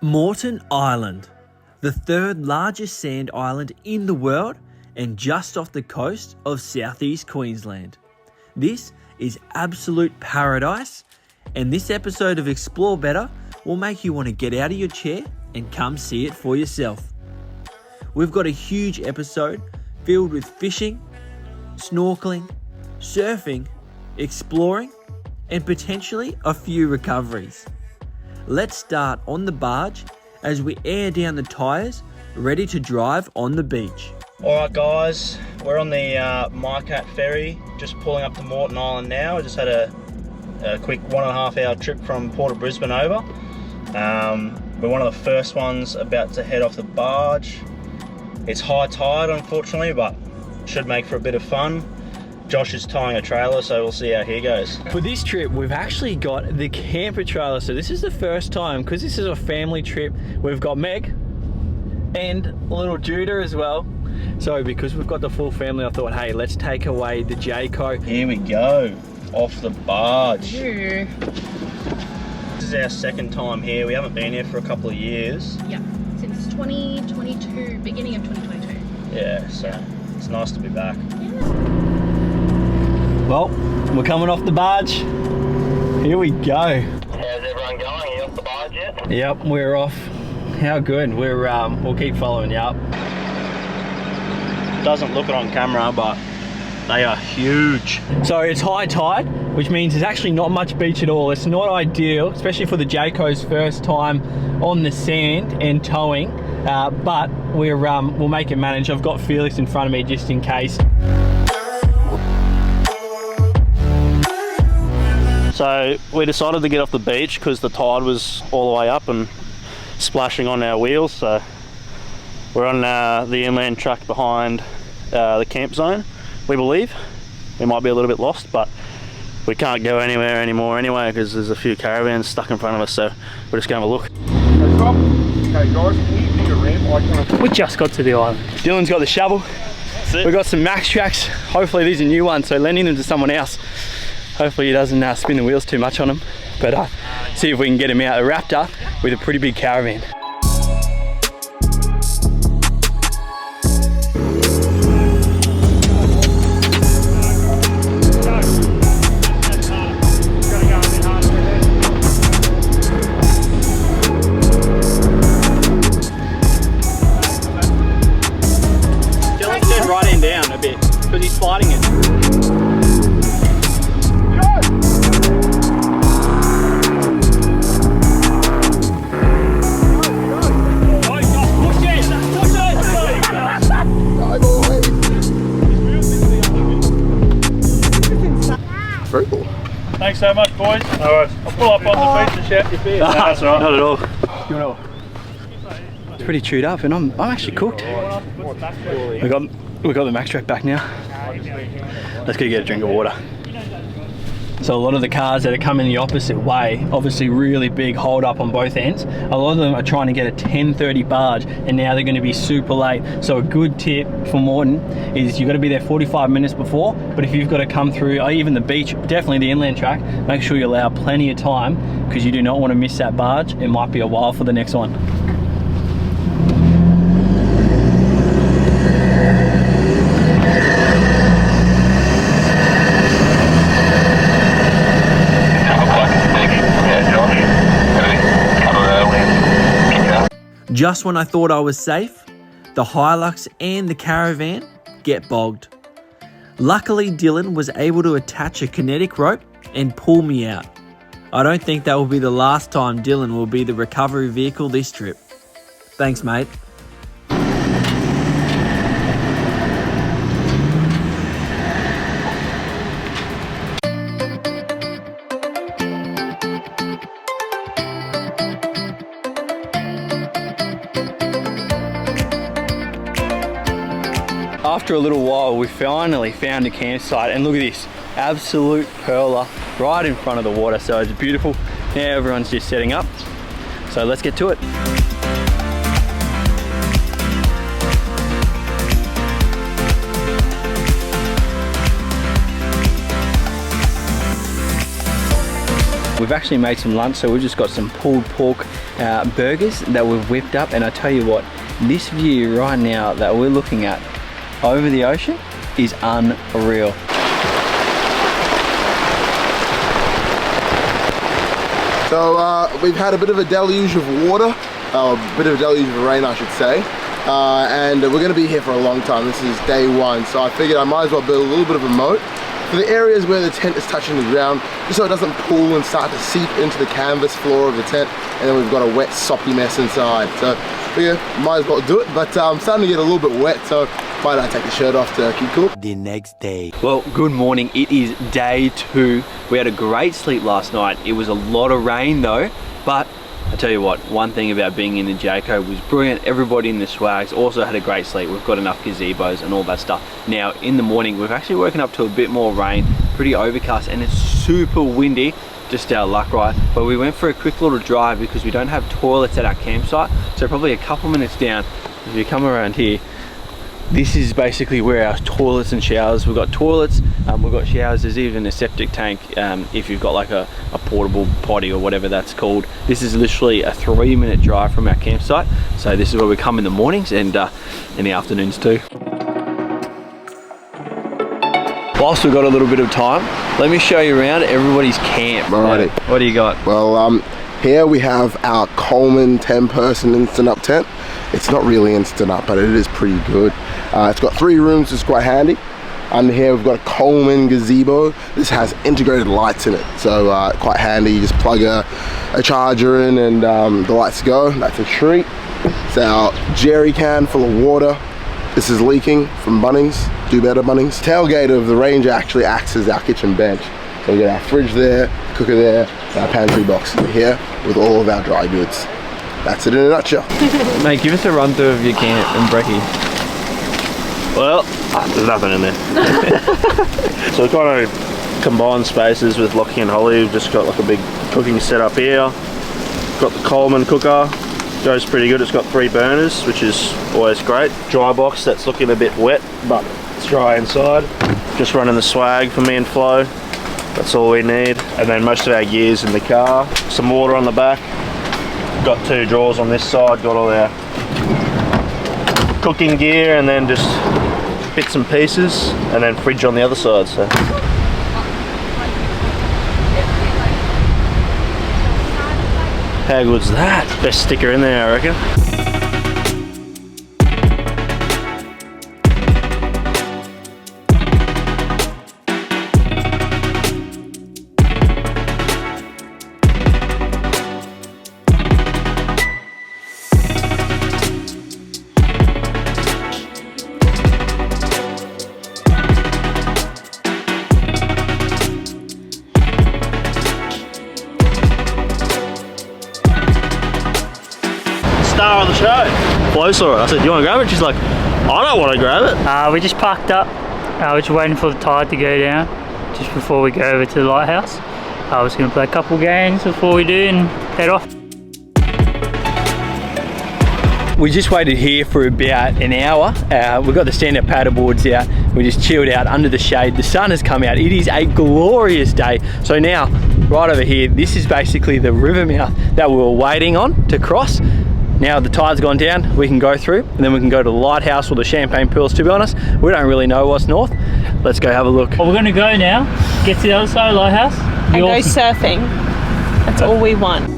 Moreton Island, the third largest sand island in the world and just off the coast of southeast Queensland. This is absolute paradise, and this episode of Explore Better will make you want to get out of your chair and come see it for yourself. We've got a huge episode filled with fishing, snorkeling, surfing, exploring, and potentially a few recoveries. Let's start on the barge as we air down the tyres, ready to drive on the beach. Alright guys, we're on the Mycat ferry, just pulling up to Moreton Island now. I just had a quick 1.5 hour trip from Port of Brisbane over. We're one of the first ones about to head off the barge. It's high tide unfortunately, but should make for a bit of fun. Josh is towing a trailer, so we'll see how he goes. For this trip, we've actually got the camper trailer. So this is the first time, because this is a family trip, we've got Meg and little Judah as well. So because we've got the full family, I thought, hey, let's take away the Jayco. Here we go, off the barge. Yeah. This is our second time here. We haven't been here for a couple of years. Yeah, since 2022, beginning of 2022. Yeah, so it's nice to be back. Well, we're coming off the barge. Here we go. How's everyone going? You off the barge yet? Yep, we're off. How good. We'll keep following you up. Doesn't look it on camera, but they are huge. So it's high tide, which means there's actually not much beach at all. It's not ideal, especially for the Jayco's first time on the sand and towing. But we'll make it manage. I've got Felix in front of me just in case. So we decided to get off the beach because the tide was all the way up and splashing on our wheels. So we're on the inland track behind the camp zone, we believe. We might be a little bit lost, but we can't go anywhere anymore anyway because there's a few caravans stuck in front of us, so we're just going to have a look. Okay guys, can you pick a ramp? We just got to the island. Dylan's got the shovel. We've got some Max tracks. Hopefully these are new ones, so lending them to someone else. Hopefully he doesn't spin the wheels too much on them, but see if we can get him out of the Raptor with a pretty big caravan. Dylan's turned right end down a bit because he's sliding it. Very cool. Thanks so much, boys. Alright, I'll pull up on the beach and shout your beer. That's all right. Not at all. It's pretty chewed up, and I'm actually cooked. We got the Max track back now. Let's go get a drink of water. So a lot of the cars that are coming the opposite way, obviously really big hold up on both ends. A lot of them are trying to get a 10:30 barge, and now they're going to be super late. So a good tip for Moreton is you've got to be there 45 minutes before, but if you've got to come through even the beach, definitely the inland track, make sure you allow plenty of time because you do not want to miss that barge. It might be a while for the next one. Just when I thought I was safe, the Hilux and the caravan get bogged. Luckily, Dylan was able to attach a kinetic rope and pull me out. I don't think that will be the last time Dylan will be the recovery vehicle this trip. Thanks, mate. After a little while, we finally found a campsite, and look at this, absolute perler right in front of the water. So it's beautiful. Now everyone's just setting up. So let's get to it. we've actually made some lunch, so we've just got some pulled pork burgers that we've whipped up. And I tell you what, this view right now that we're looking at over the ocean is unreal. So we've had a bit of a deluge of water, a bit of a deluge of rain I should say, and we're going to be here for a long time. This is day one, so I figured I might as well build a little bit of a moat for the areas where the tent is touching the ground, just so it doesn't pool and start to seep into the canvas floor of the tent, and then we've got a wet soppy mess inside. So yeah, might as well do it, but I'm starting to get a little bit wet, so might I take the shirt off to keep cool. The next day. Well, good morning. It is day 2. We had a great sleep last night. It was a lot of rain though, but I tell you what, one thing about being in the Jayco was brilliant. Everybody in the swags also had a great sleep. We've got enough gazebos and all that stuff. Now in the morning, we've actually woken up to a bit more rain, pretty overcast, and it's super windy. Just our luck, right? But we went for a quick little drive because we don't have toilets at our campsite. So probably a couple minutes down, if you come around here, this is basically where our toilets and showers. We've got toilets, we've got showers, there's even a septic tank if you've got like a portable potty or whatever that's called. This is literally a 3-minute drive from our campsite. So this is where we come in the mornings and in the afternoons too. Whilst we've got a little bit of time, let me show you around everybody's camp. Alrighty. What do you got? Well, here we have our Coleman 10-person instant up tent. It's not really instant up, but it is pretty good. It's got 3 rooms, it's quite handy. Under here we've got a Coleman gazebo. This has integrated lights in it, so quite handy. You just plug a charger in and the lights go. That's a treat. It's our jerry can full of water. This is leaking from Bunnings. Do better, Bunnings. Tailgate of the Ranger actually acts as our kitchen bench. So we got our fridge there, cooker there, our pantry box here with all of our dry goods. That's it in a nutshell. Mate, give us a run through of your camp and brekkie. Well, there's nothing in there. So we've kind of combined spaces with Lockie and Holly. We've just got like a big cooking setup here. Got the Coleman cooker. Goes pretty good. It's got 3 burners, which is always great. Dry box that's looking a bit wet, but it's dry inside. Just running the swag for me and Flo. That's all we need. And then most of our gear's in the car. Some water on the back. Got 2 drawers on this side. Got all our cooking gear and then just bits and pieces. And then fridge on the other side. So. How good's that? Best sticker in there, I reckon. Star of the show. Flo saw it. I said, "Do you want to grab it?" She's like, "I don't want to grab it." We just parked up. We're just waiting for the tide to go down just before we go over to the lighthouse. I was going to play a couple games before we do and head off. We just waited here for about an hour. We've got the stand-up paddleboards out. We just chilled out under the shade. The sun has come out. It is a glorious day. So now, right over here, this is basically the river mouth that we were waiting on to cross. Now the tide's gone down, we can go through, and then we can go to the lighthouse or the champagne pools. To be honest, we don't really know what's north. Let's go have a look. Well, we're going to go now, get to the other side of the lighthouse. And go surfing. That's all we want.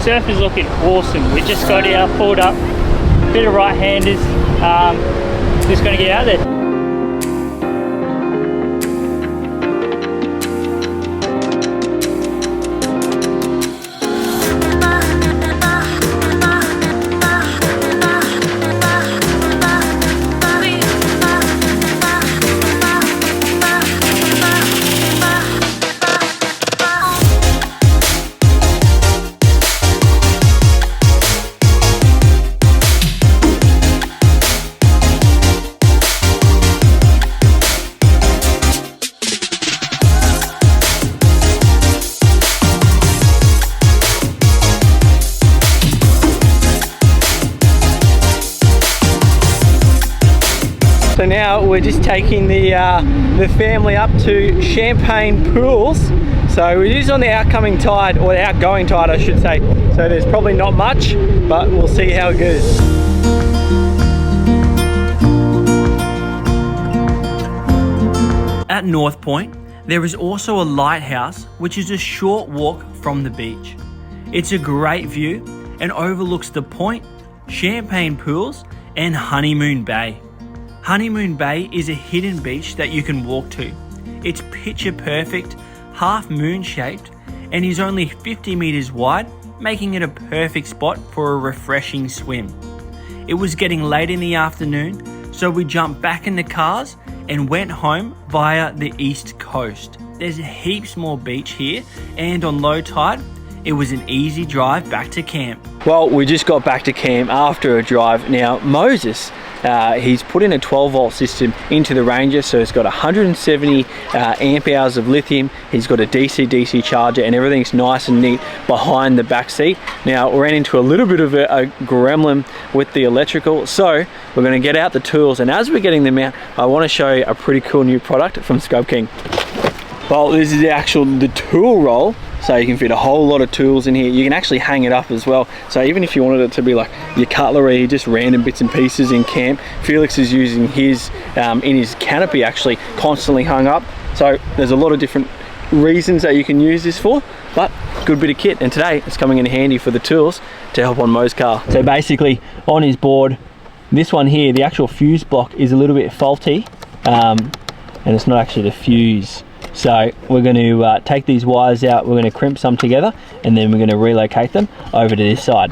Surf is looking awesome. We just got out, pulled up, bit of right-handers. Just going to get out there. So now we're just taking the family up to Champagne Pools. So it is on the outgoing tide, I should say. So there's probably not much, but we'll see how it goes. At North Point, there is also a lighthouse which is a short walk from the beach. It's a great view and overlooks the point, Champagne Pools and Honeymoon Bay. Honeymoon Bay is a hidden beach that you can walk to. It's picture perfect, half moon shaped, and is only 50 meters wide, making it a perfect spot for a refreshing swim. It was getting late in the afternoon, so we jumped back in the cars and went home via the east coast. There's heaps more beach here, and on low tide, it was an easy drive back to camp. Well, we just got back to camp after a drive. Now, Moses, he's put in a 12-volt system into the Ranger, so it's got 170 amp hours of lithium. He's got a DC-DC charger, and everything's nice and neat behind the back seat. Now, we ran into a little bit of a gremlin with the electrical, so we're going to get out the tools, and as we're getting them out, I want to show you a pretty cool new product from Scrub King. Well, this is the tool roll. So you can fit a whole lot of tools in here. You can actually hang it up as well. So even if you wanted it to be like your cutlery, just random bits and pieces in camp, Felix is using his in his canopy actually constantly hung up. So there's a lot of different reasons that you can use this for, but good bit of kit. And today it's coming in handy for the tools to help on Mo's car. So basically on his board, this one here, the actual fuse block is a little bit faulty, and it's not actually the fuse. So we're going to take these wires out, we're going to crimp some together, and then we're going to relocate them over to this side.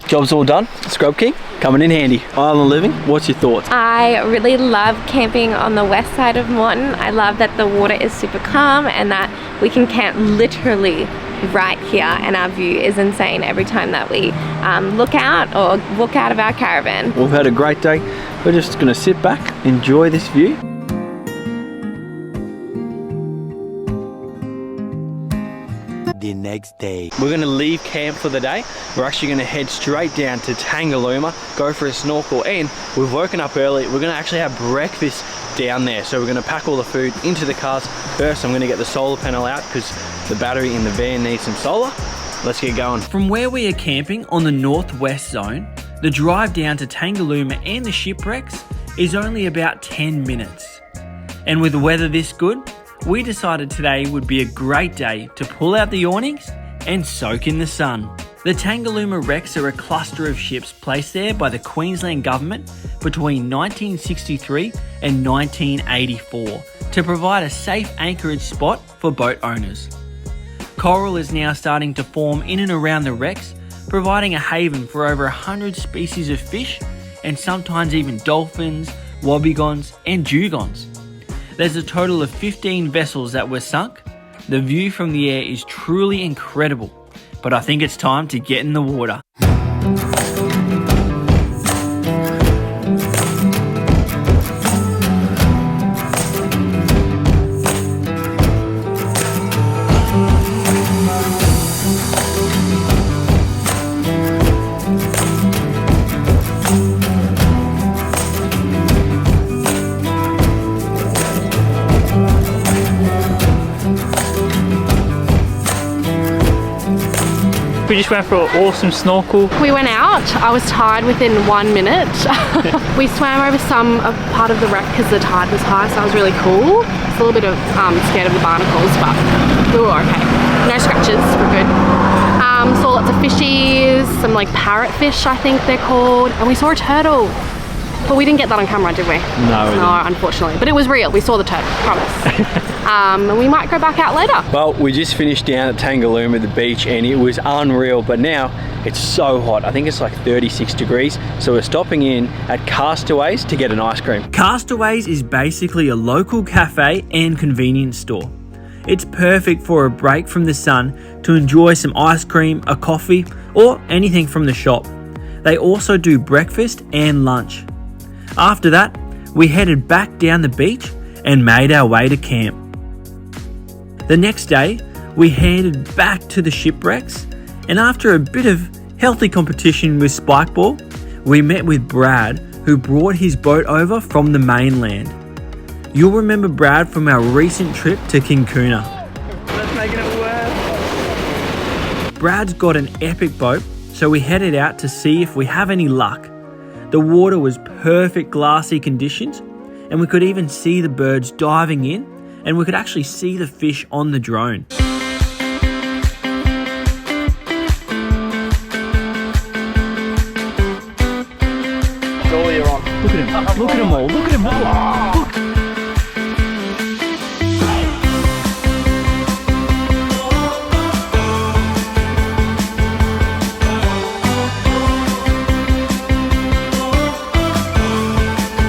Job's all done. Scrub King, coming in handy. Island living, what's your thoughts? I really love camping on the west side of Moreton. I love that the water is super calm and that we can camp literally right here, and our view is insane every time that we look out or walk out of our caravan. We've had a great day. We're just going to sit back, enjoy this view. The next day, we're going to leave camp for the day. We're actually going to head straight down to Tangalooma, go for a snorkel, and we've woken up early. We're going to actually have breakfast down there, so we're going to pack all the food into the cars. First I'm going to get the solar panel out because the battery in the van needs some solar. Let's get going. From where we are camping on the northwest zone, the drive down to Tangalooma and the shipwrecks is only about 10 minutes. And with the weather this good, we decided today would be a great day to pull out the awnings and soak in the sun. The Tangalooma wrecks are a cluster of ships placed there by the Queensland government between 1963 and 1984 to provide a safe anchorage spot for boat owners. Coral is now starting to form in and around the wrecks, providing a haven for over 100 species of fish and sometimes even dolphins, wobbegons and dugongs. There's a total of 15 vessels that were sunk. The view from the air is truly incredible, but I think it's time to get in the water. We just went for an awesome snorkel. We went out. I was tired within 1 minute. We swam over some part of the wreck because the tide was high, so that was really cool. It's a little bit of scared of the barnacles, but we were okay. No scratches, we're good. Saw lots of fishies, some like parrotfish I think they're called, and we saw a turtle. But we didn't get that on camera, did we? No, unfortunately. But it was real. We saw the turtle, promise. We might go back out later. Well, we just finished down at Tangalooma, the beach, and it was unreal. But now it's so hot. I think it's like 36 degrees. So we're stopping in at Castaways to get an ice cream. Castaways is basically a local cafe and convenience store. It's perfect for a break from the sun to enjoy some ice cream, a coffee, or anything from the shop. They also do breakfast and lunch. After that, we headed back down the beach and made our way to camp. The next day, we headed back to the shipwrecks, and after a bit of healthy competition with spikeball, we met with Brad, who brought his boat over from the mainland. You'll remember Brad from our recent trip to Kinkuna. Let's make it work. Brad's got an epic boat, so we headed out to see if we have any luck. The water was perfect glassy conditions, and we could even see the birds diving in, and we could actually see the fish on the drone. Look at him, look at them all, look at them all. Look.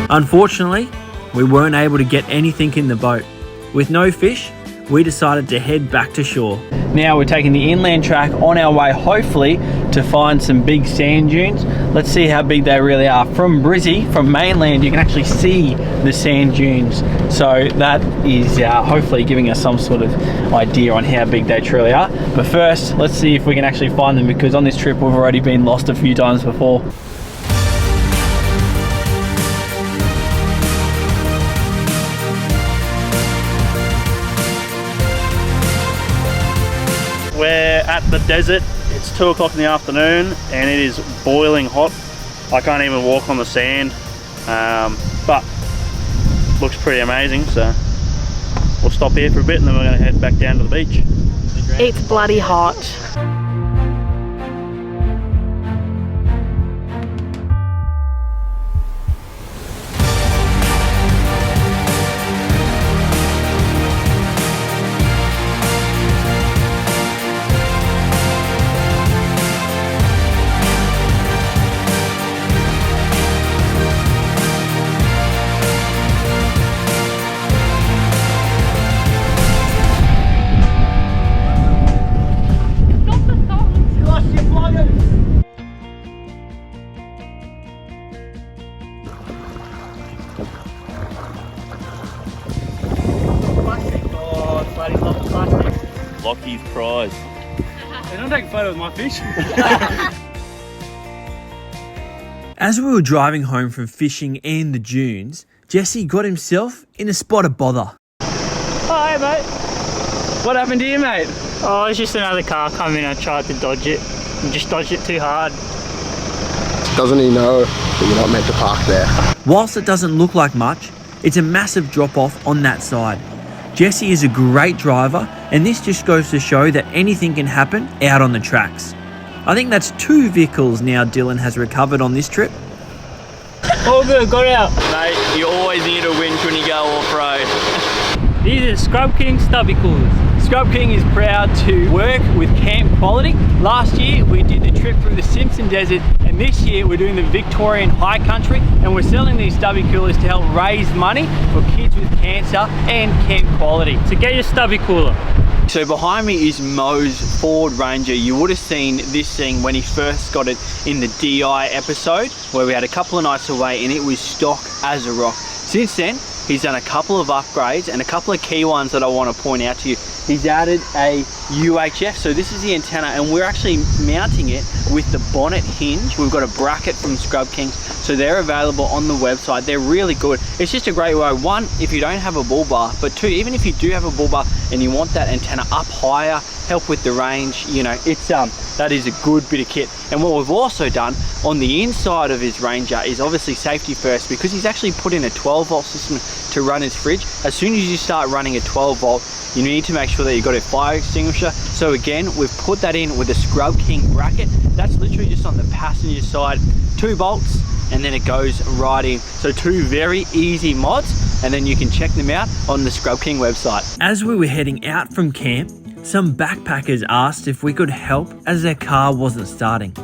Unfortunately, we weren't able to get anything in the boat. With no fish, we decided to head back to shore. Now we're taking the inland track on our way, hopefully, to find some big sand dunes. Let's see how big they really are. From Brizzy, from mainland, you can actually see the sand dunes. So that is hopefully giving us some sort of idea on how big they truly are. But first, let's see if we can actually find them, because on this trip we've already been lost a few times before. We're at the desert. It's 2 o'clock in the afternoon and it is boiling hot. I can't even walk on the sand, but looks pretty amazing. So we'll stop here for a bit and then we're going to head back down to the beach. It's bloody hot. Lockie's prize. They don't take a photo of my fish. As we were driving home from fishing and the dunes, Jesse got himself in a spot of bother. Oh, hey mate. What happened to you, mate? Oh, it's just another car coming. I tried to dodge it and just dodged it too hard. Doesn't he know that you're not meant to park there? Whilst it doesn't look like much, it's a massive drop off on that side. Jesse is a great driver, and this just goes to show that anything can happen out on the tracks. I think that's 2 vehicles now Dylan has recovered on this trip. All good, got out. Mate, you always need a winch when you go off-road. These are Scrub King stubby coolers. Scrub King is proud to work with Camp Quality. Last year we did the trip through the Simpson Desert, and this year we're doing the Victorian High Country, and we're selling these stubby coolers to help raise money for kids with cancer and Camp Quality. So get your stubby cooler. So behind me is Mo's Ford Ranger. You would have seen this thing when he first got it in the DI episode, where we had a couple of nights away and it was stock as a rock. Since then, he's done a couple of upgrades and a couple of key ones that I want to point out to you. He's added a UHF, so this is the antenna, and we're actually mounting it with the bonnet hinge. We've got a bracket from Scrub King, so they're available on the website. They're really good. It's just a great way, 1, if you don't have a bull bar, but 2, even if you do have a bull bar and you want that antenna up higher, help with the range, you know, it's that is a good bit of kit. And what we've also done on the inside of his Ranger is obviously safety first, because he's actually put in a 12-volt system to run his fridge. As soon as you start running a 12-volt, you need to make sure that you've got a fire extinguisher. So again, we've put that in with a Scrub King bracket. That's literally just on the passenger side, 2 bolts, and then it goes right in. So 2 very easy mods, and then you can check them out on the Scrub King website. As we were heading out from camp, some backpackers asked if we could help as their car wasn't starting.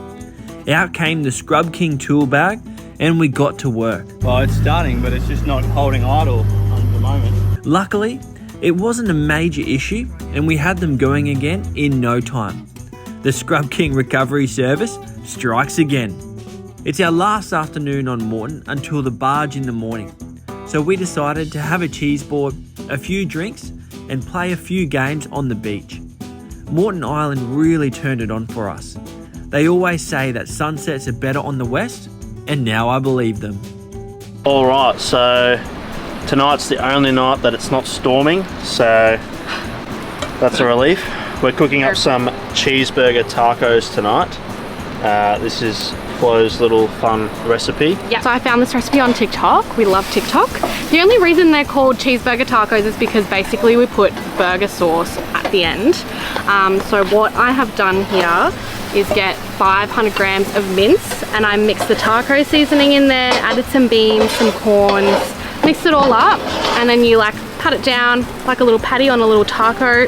Out came the Scrub King tool bag, and we got to work. Well, it's starting, but it's just not holding idle at the moment. Luckily, it wasn't a major issue, and we had them going again in no time. The Scrub King recovery service strikes again. It's our last afternoon on Moreton until the barge in the morning, so we decided to have a cheese board, a few drinks, and play a few games on the beach. Moreton Island really turned it on for us. They always say that sunsets are better on the west, and now I believe them. All right, so tonight's the only night that it's not storming, so that's a relief. We're cooking up some cheeseburger tacos tonight. This is Flo's little fun recipe. Yeah, so I found this recipe on TikTok. We love TikTok. The only reason they're called cheeseburger tacos is because basically we put burger sauce at the end. So what I have done here is get 500 grams of mince, and I mixed the taco seasoning in there, added some beans, some corns, mixed it all up, and then you like cut it down like a little patty on a little taco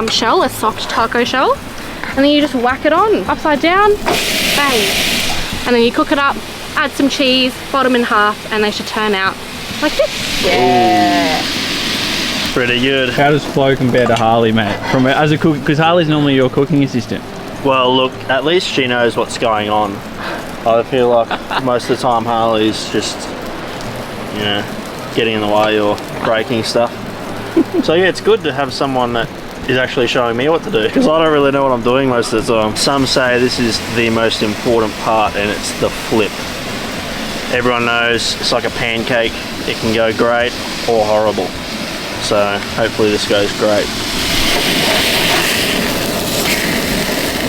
shell, a soft taco shell, and then you just whack it on upside down, bang, and then you cook it up, add some cheese, bottom in half, and they should turn out like this. Yeah. Pretty good. How does Flo compare to Harley, mate? From as a cook, because Harley's normally your cooking assistant. Well, look, at least she knows what's going on. I feel like most of the time Harley's just, you know, getting in the way or breaking stuff. So yeah, it's good to have someone that is actually showing me what to do, because I don't really know what I'm doing most of the time. Some say this is the most important part, and it's the flip. Everyone knows it's like a pancake. It can go great or horrible. So hopefully this goes great.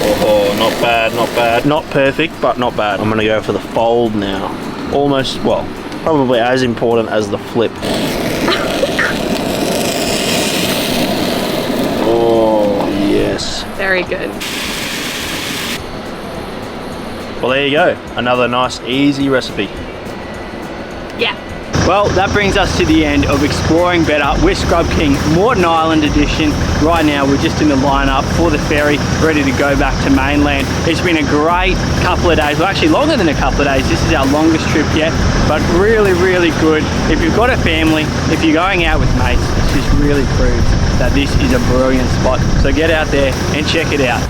Oh, not bad, not bad. Not perfect, but not bad. I'm gonna go for the fold now. Almost, well, probably as important as the flip. Oh, yes. Very good. Well, there you go. Another nice, easy recipe. Yeah. Well, that brings us to the end of Exploring Better with Scrub King Moreton Island edition. Right now we're just in the lineup for the ferry, ready to go back to mainland. It's been a great couple of days, well actually longer than a couple of days. This is our longest trip yet, but really, really good. If you've got a family, if you're going out with mates, this just really proves that this is a brilliant spot. So get out there and check it out.